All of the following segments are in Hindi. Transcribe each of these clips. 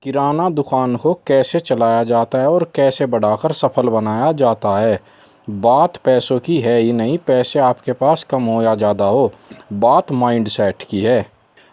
किराना दुकान को कैसे चलाया जाता है और कैसे बढ़ाकर सफल बनाया जाता है। बात पैसों की है ही नहीं, पैसे आपके पास कम हो या ज़्यादा हो, बात माइंडसेट की है।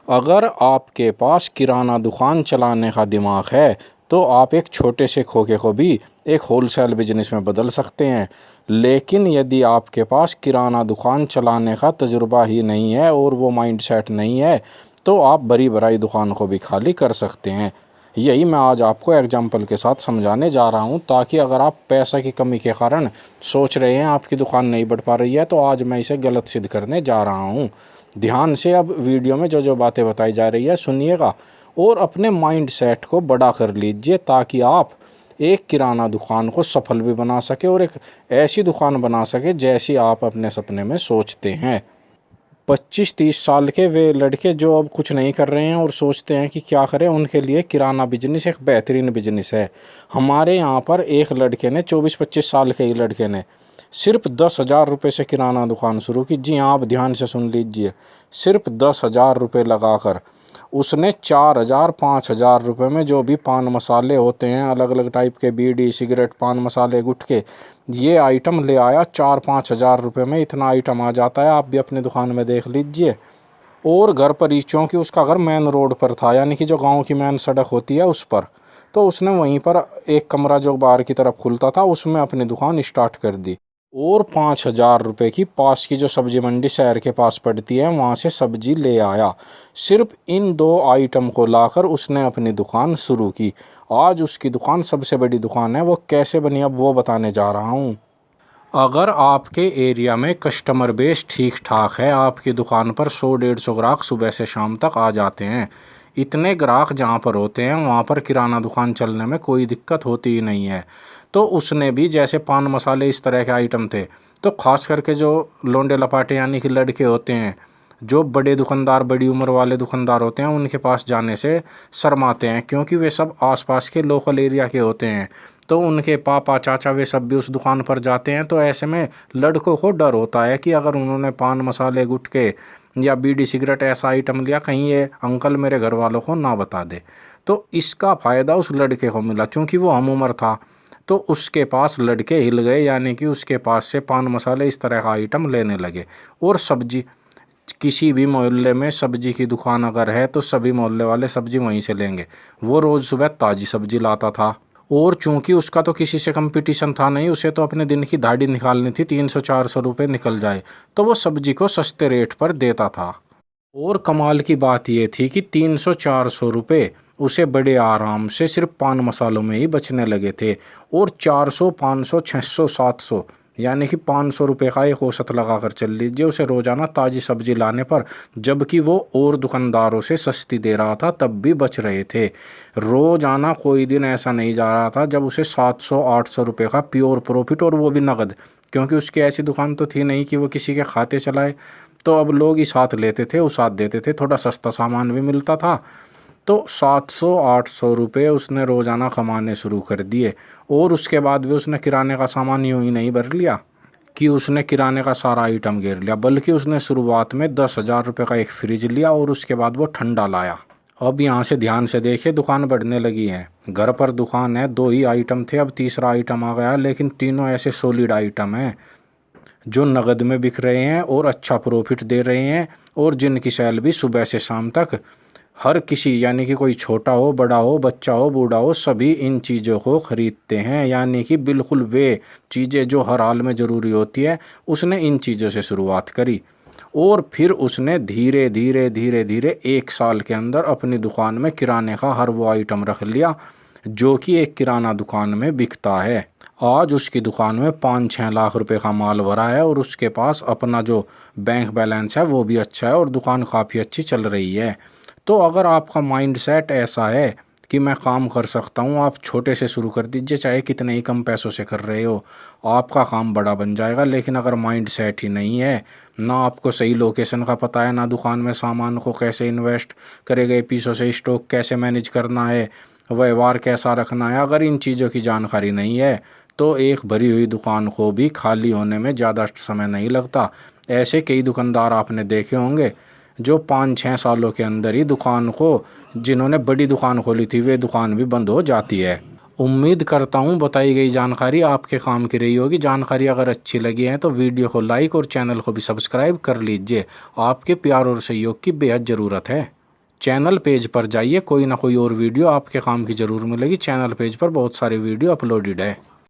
अगर आपके पास किराना दुकान चलाने का दिमाग है तो आप एक छोटे से खोखे को भी एक होलसेल बिजनेस में बदल सकते हैं। लेकिन यदि आपके पास किराना दुकान चलाने का तजुर्बा ही नहीं है और वो माइंडसेट नहीं है तो आप बड़ी बड़ी दुकान को भी खाली कर सकते हैं। यही मैं आज आपको एग्जाम्पल के साथ समझाने जा रहा हूं, ताकि अगर आप पैसा की कमी के कारण सोच रहे हैं आपकी दुकान नहीं बढ़ पा रही है तो आज मैं इसे गलत सिद्ध करने जा रहा हूं। ध्यान से अब वीडियो में जो जो बातें बताई जा रही है सुनिएगा और अपने माइंड सेट को बड़ा कर लीजिए, ताकि आप एक किराना दुकान को सफल भी बना सके और एक ऐसी दुकान बना सके जैसी आप अपने सपने में सोचते हैं। 25-30 साल के वे लड़के जो अब कुछ नहीं कर रहे हैं और सोचते हैं कि क्या करें, उनके लिए किराना बिजनेस एक बेहतरीन बिजनेस है। हमारे यहाँ पर एक लड़के ने 24-25 साल के ही लड़के ने सिर्फ 10,000 रुपये से किराना दुकान शुरू की। जी हाँ, आप ध्यान से सुन लीजिए, सिर्फ 10,000 रुपये लगाकर उसने 4,000 5,000 रुपये में जो भी पान मसाले होते हैं, अलग अलग टाइप के बीड़ी सिगरेट पान मसाले गुटखे, ये आइटम ले आया। 4-5 हज़ार रुपये में इतना आइटम आ जाता है, आप भी अपनी दुकान में देख लीजिए। और घर पर ही, क्योंकि उसका घर मेन रोड पर था, यानी कि जो गांव की मेन सड़क होती है उस पर, तो उसने वहीं पर एक कमरा जो बाहर की तरफ खुलता था उसमें अपनी दुकान स्टार्ट कर दी। और 5,000 रुपये की पास की जो सब्जी मंडी शहर के पास पड़ती है वहाँ से सब्जी ले आया। सिर्फ इन दो आइटम को लाकर उसने अपनी दुकान शुरू की। आज उसकी दुकान सबसे बड़ी दुकान है। वो कैसे बनी अब वो बताने जा रहा हूँ। अगर आपके एरिया में कस्टमर बेस ठीक ठाक है, आपकी दुकान पर 100-150 ग्राहक सुबह से शाम तक आ जाते हैं, इतने ग्राहक जहाँ पर होते हैं वहाँ पर किराना दुकान चलने में कोई दिक्कत होती ही नहीं है। तो उसने भी, जैसे पान मसाले इस तरह के आइटम थे, तो ख़ास करके जो लोंडे लपाटे यानी कि लड़के होते हैं, जो बड़े दुकानदार बड़ी उम्र वाले दुकानदार होते हैं, उनके पास जाने से शर्माते हैं, क्योंकि वे सब आसपास के लोकल एरिया के होते हैं। तो उनके पापा चाचा वे सब भी उस दुकान पर जाते हैं। तो ऐसे में लड़कों को डर होता है कि अगर उन्होंने पान मसाले गुटखे या बीड़ी सिगरेट ऐसा आइटम लिया, कहीं ये अंकल मेरे घर वालों को ना बता दे। तो इसका फ़ायदा उस लड़के को मिला, क्योंकि वो हम उम्र था तो उसके पास लड़के हिल गए, यानी कि उसके पास से पान मसाले इस तरह का आइटम लेने लगे। और सब्जी, किसी भी मोहल्ले में सब्जी की दुकान अगर है तो सभी मोहल्ले वाले सब्जी वहीं से लेंगे। वो रोज़ सुबह ताज़ी सब्जी लाता था। और चूंकि उसका तो किसी से कंपटीशन था नहीं, उसे तो अपने दिन की दाढ़ी निकालनी थी, 300-400 रुपये निकल जाए, तो वो सब्जी को सस्ते रेट पर देता था। और कमाल की बात यह थी कि 300-400 रुपये उसे बड़े आराम से सिर्फ पान मसालों में ही बचने लगे थे। और 400 500 600 700 यानी कि 500 रुपये का एक औसत लगा कर चल लीजिए उसे रोज़ाना ताज़ी सब्जी लाने पर, जबकि वो और दुकानदारों से सस्ती दे रहा था तब भी बच रहे थे। रोज़ाना कोई दिन ऐसा नहीं जा रहा था जब उसे 700-800 रुपये का प्योर प्रॉफिट, और वो भी नगद, क्योंकि उसकी ऐसी दुकान तो थी नहीं कि वो किसी के खाते चलाए। तो अब लोग इस हाथ लेते थे उस हाथ देते थे, थोड़ा सस्ता सामान भी मिलता था। तो 700-800 रुपये उसने रोज़ाना कमाने शुरू कर दिए। और उसके बाद भी उसने किराने का सामान यूं ही नहीं भर लिया कि उसने किराने का सारा आइटम घेर लिया, बल्कि उसने शुरुआत में 10,000 रुपये का एक फ्रिज लिया और उसके बाद वो ठंडा लाया। अब यहाँ से ध्यान से देखिए, दुकान बढ़ने लगी है। घर पर दुकान है, 2 ही आइटम थे, अब तीसरा आइटम आ गया, लेकिन तीनों ऐसे सॉलिड आइटम हैं जो नगद में बिक रहे हैं और अच्छा प्रॉफिट दे रहे हैं, और जिनकी सेल भी सुबह से शाम तक हर किसी, यानी कि कोई छोटा हो बड़ा हो बच्चा हो बूढ़ा हो, सभी इन चीज़ों को ख़रीदते हैं। यानी कि बिल्कुल वे चीज़ें जो हर हाल में ज़रूरी होती है, उसने इन चीज़ों से शुरुआत करी। और फिर उसने धीरे धीरे धीरे धीरे 1 साल के अंदर अपनी दुकान में किराने का हर वो आइटम रख लिया जो कि एक किराना दुकान में बिकता है। आज उसकी दुकान में 5-6 लाख रुपए का माल भरा है और उसके पास अपना जो बैंक बैलेंस है वो भी अच्छा है और दुकान काफ़ी अच्छी चल रही है। तो अगर आपका माइंड सेट ऐसा है कि मैं काम कर सकता हूँ, आप छोटे से शुरू कर दीजिए, चाहे कितने ही कम पैसों से कर रहे हो, आपका काम बड़ा बन जाएगा। लेकिन अगर माइंड सेट ही नहीं है, ना आपको सही लोकेशन का पता है, ना दुकान में सामान को कैसे इन्वेस्ट करे गए पीसों से स्टॉक कैसे मैनेज करना है, व्यवहार कैसा रखना है, अगर इन चीज़ों की जानकारी नहीं है तो एक भरी हुई दुकान को भी खाली होने में ज़्यादा समय नहीं लगता। ऐसे कई दुकानदार आपने देखे होंगे जो 5-6 सालों के अंदर ही दुकान को, जिन्होंने बड़ी दुकान खोली थी, वे दुकान भी बंद हो जाती है। उम्मीद करता हूँ बताई गई जानकारी आपके काम की रही होगी। जानकारी अगर अच्छी लगी है तो वीडियो को लाइक और चैनल को भी सब्सक्राइब कर लीजिए। आपके प्यार और सहयोग की बेहद ज़रूरत है। चैनल पेज पर जाइए, कोई ना कोई और वीडियो आपके काम की ज़रूर मिलेगी। चैनल पेज पर बहुत सारे वीडियो अपलोडेड है।